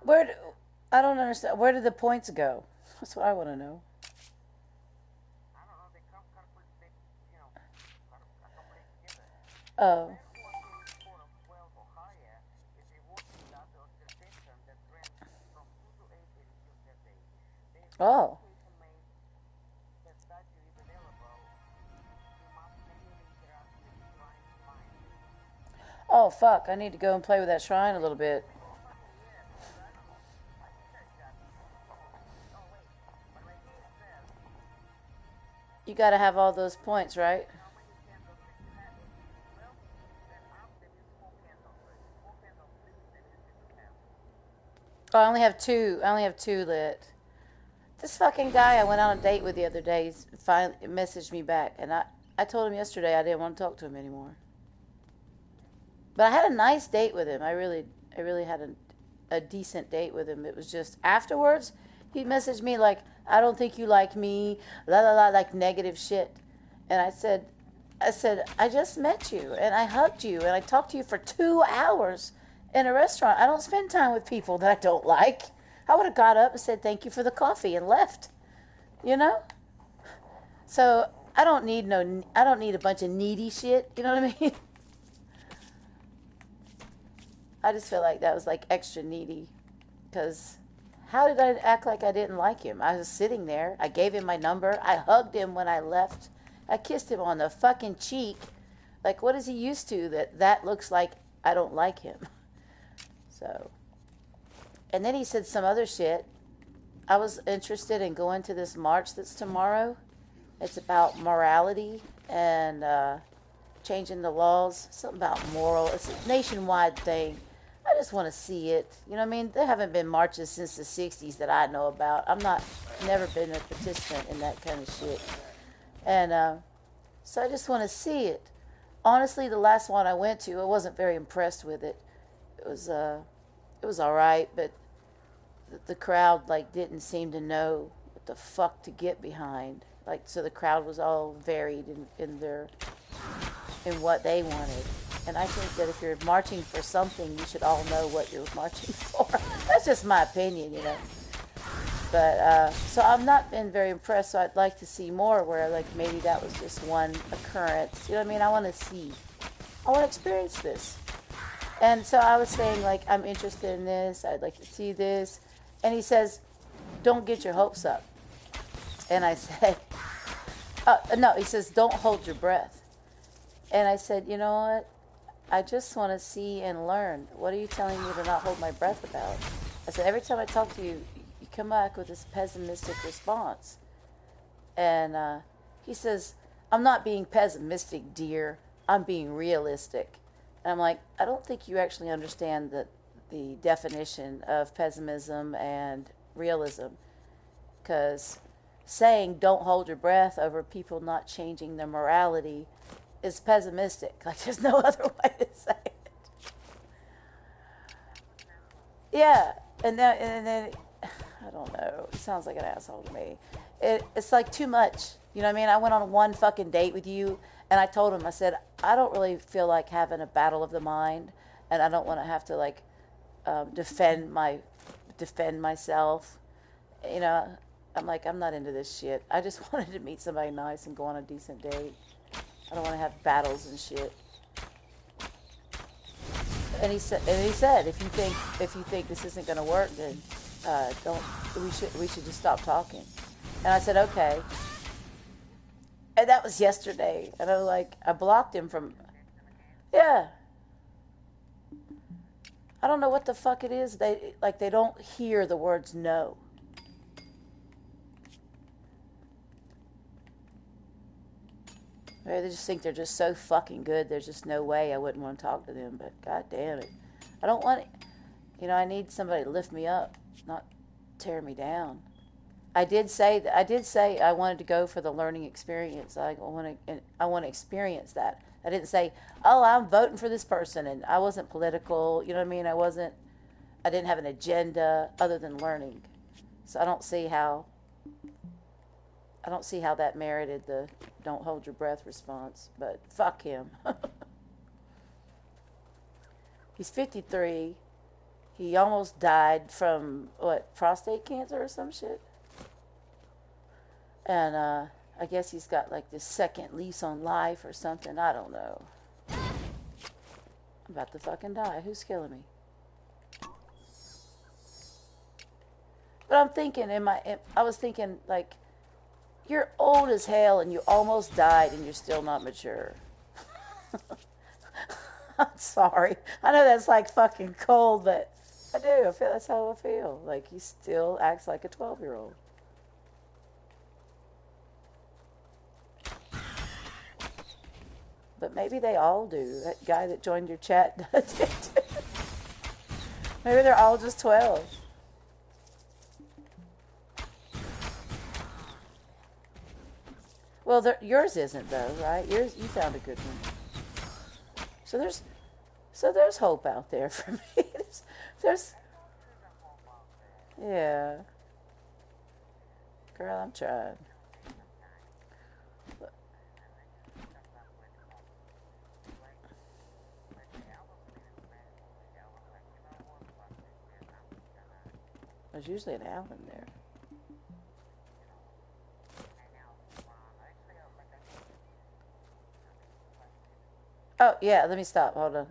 Where? I don't understand. Where did the points go? That's what I want to know. I don't know. They come kind of they accumulate together. The Oh. men who attain a score of 12 or higher is a working ladder of perception that ranges from 2 to 8 in use that day. The Oh. classification made has that you is available. You must manually interact with the shrine's mind. Oh fuck! I need to go and play with that shrine a little bit. Oh fucking yeah, because I don't know. I think I got all these. Oh wait, but right here it says You got to have all those points, right? how many candles that you have. If you use 12 pieces, then half of them use 4 candles. So if 4 candles lit, then you should use half. Oh, I only have two. I only have two lit. This fucking guy I went on a date with the other day finally messaged me back, and I told him yesterday I didn't want to talk to him anymore. But I had a nice date with him. I really had a decent date with him. It was just afterwards he messaged me like, I don't think you like me, la la la, like negative shit. And I said, I just met you and I hugged you and I talked to you for 2 hours in a restaurant. I don't spend time with people that I don't like. I would have got up and said thank you for the coffee and left. You know? So I don't need a bunch of needy shit. You know what I mean? I just feel like that was like extra needy. Because how did I act like I didn't like him? I was sitting there. I gave him my number. I hugged him when I left. I kissed him on the fucking cheek. Like, what is he used to that looks like I don't like him? So, and then he said some other shit. I was interested in going to this march that's tomorrow. It's about morality and changing the laws. Something about moral. It's a nationwide thing. I just want to see it. You know what I mean? There haven't been marches since the 60s that I know about. I'm not, never been a participant in that kind of shit. And so I just want to see it. Honestly, the last one I went to, I wasn't very impressed with it. It was, uh, it was all right, but the crowd like didn't seem to know what the fuck to get behind. Like, so the crowd was all varied in their in what they wanted. And I think that if you're marching for something, you should all know what you're marching for. That's just my opinion, you know. But so I've not been very impressed. So I'd like to see more where like maybe that was just one occurrence. You know what I mean? I want to see. I want to experience this. And so I was saying like I'm interested in this. I'd like to see this. And he says, "Don't get your hopes up." And I said, "No." He says, "Don't hold your breath." And I said, "You know what? I just want to see and learn. What are you telling me to not hold my breath about?" I said, "Every time I talk to you, you come back with this pessimistic response." And he says, "I'm not being pessimistic, dear. I'm being realistic." And I'm like, I don't think you actually understand the definition of pessimism and realism. Because saying don't hold your breath over people not changing their morality is pessimistic. Like, there's no other way to say it. Yeah, and then I don't know. It sounds like an asshole to me. It's like too much. You know what I mean? I went on one fucking date with you, and I told him, I said, I don't really feel like having a battle of the mind, and I don't want to have to like defend myself. You know, I'm like, I'm not into this shit. I just wanted to meet somebody nice and go on a decent date. I don't want to have battles and shit. And he said, if you think this isn't going to work, then don't we should just stop talking. And I said, okay. And that was yesterday. And I blocked him from, yeah. I don't know what the fuck it is. They don't hear the words no. They just think they're just so fucking good. There's just no way I wouldn't want to talk to them. But god damn it, I don't want it. You know, I need somebody to lift me up, not tear me down. I did say I wanted to go for the learning experience. I want to experience that. I didn't say, "Oh, I'm voting for this person," and I wasn't political. You know what I mean? I didn't have an agenda other than learning. So I don't see how that merited the "don't hold your breath" response. But fuck him. He's 53. He almost died from what, prostate cancer or some shit. And I guess he's got like this second lease on life or something. I don't know. I'm about to fucking die. Who's killing me? But I'm thinking I was thinking like, you're old as hell and you almost died and you're still not mature. I'm sorry. I know that's like fucking cold, but I do. I feel that's how I feel. Like he still acts like a 12-year-old. But maybe they all do. That guy that joined your chat does it too. Maybe they're all just 12. Well, yours isn't though, right? Yours, you found a good one. So there's hope out there for me. there's yeah, girl, I'm trying. There's usually an owl in there. Oh yeah, let me stop. Hold on.